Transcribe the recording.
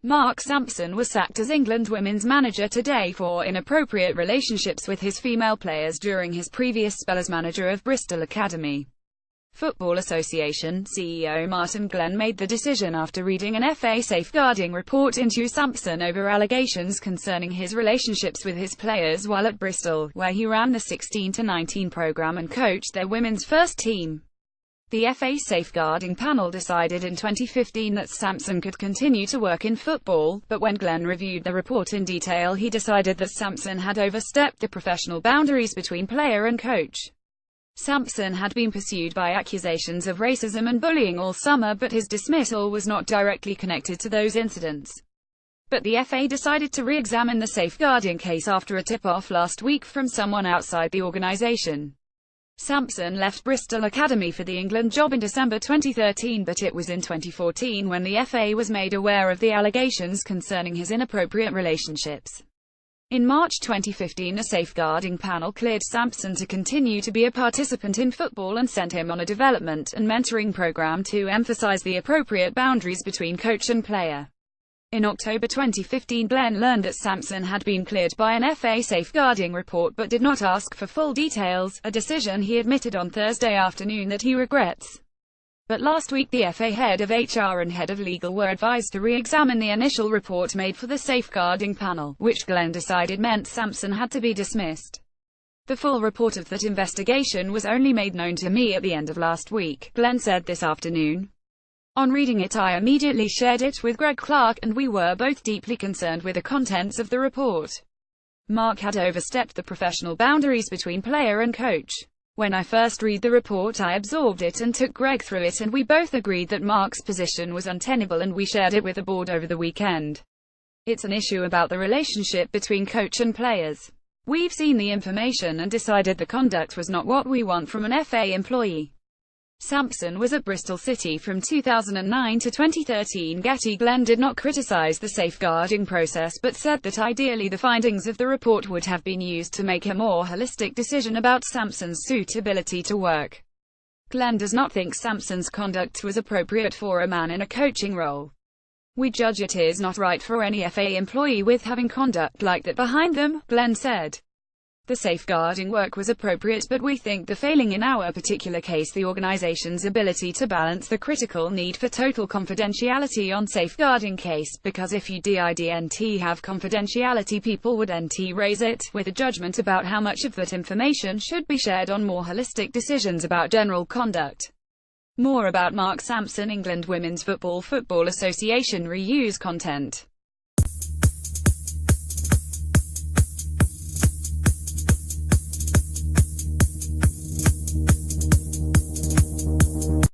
Mark Sampson was sacked as England women's manager today for inappropriate relationships with his female players during his previous spell as manager of Bristol Academy. Football Association CEO Martin Glenn made the decision after reading an FA safeguarding report into Sampson over allegations concerning his relationships with his players while at Bristol, where he ran the 16-19 programme and coached their women's first team. The FA safeguarding panel decided in 2015 that Sampson could continue to work in football, but when Glenn reviewed the report in detail, he decided that Sampson had overstepped the professional boundaries between player and coach. Sampson had been pursued by accusations of racism and bullying all summer, but his dismissal was not directly connected to those incidents. But the FA decided to re-examine the safeguarding case after a tip-off last week from someone outside the organisation. Sampson left Bristol Academy for the England job in December 2013, but it was in 2014 when the FA was made aware of the allegations concerning his inappropriate relationships. In March 2015, a safeguarding panel cleared Sampson to continue to be a participant in football and sent him on a development and mentoring programme to emphasise the appropriate boundaries between coach and player. In October 2015, Glenn learned that Sampson had been cleared by an FA safeguarding report but did not ask for full details, a decision he admitted on Thursday afternoon that he regrets. But last week the FA head of HR and head of legal were advised to re-examine the initial report made for the safeguarding panel, which Glenn decided meant Sampson had to be dismissed. The full report of that investigation was only made known to me at the end of last week, Glenn said this afternoon. On reading it, I immediately shared it with Greg Clark, and we were both deeply concerned with the contents of the report. Mark had overstepped the professional boundaries between player and coach. When I first read the report, I absorbed it and took Greg through it, and we both agreed that Mark's position was untenable, and we shared it with the board over the weekend. It's an issue about the relationship between coach and players. We've seen the information and decided the conduct was not what we want from an FA employee. Sampson was at Bristol City from 2009 to 2013. Glenn did not criticise the safeguarding process but said that ideally the findings of the report would have been used to make a more holistic decision about Sampson's suitability to work. Glenn does not think Sampson's conduct was appropriate for a man in a coaching role. We judge it is not right for any FA employee with having conduct like that behind them, Glenn said. The safeguarding work was appropriate, but we think the failing in our particular case the organization's ability to balance the critical need for total confidentiality on safeguarding case, because if you didn't have confidentiality people wouldn't raise it, with a judgment about how much of that information should be shared on more holistic decisions about general conduct. More about Mark Sampson. England Women's Football Association reuse content.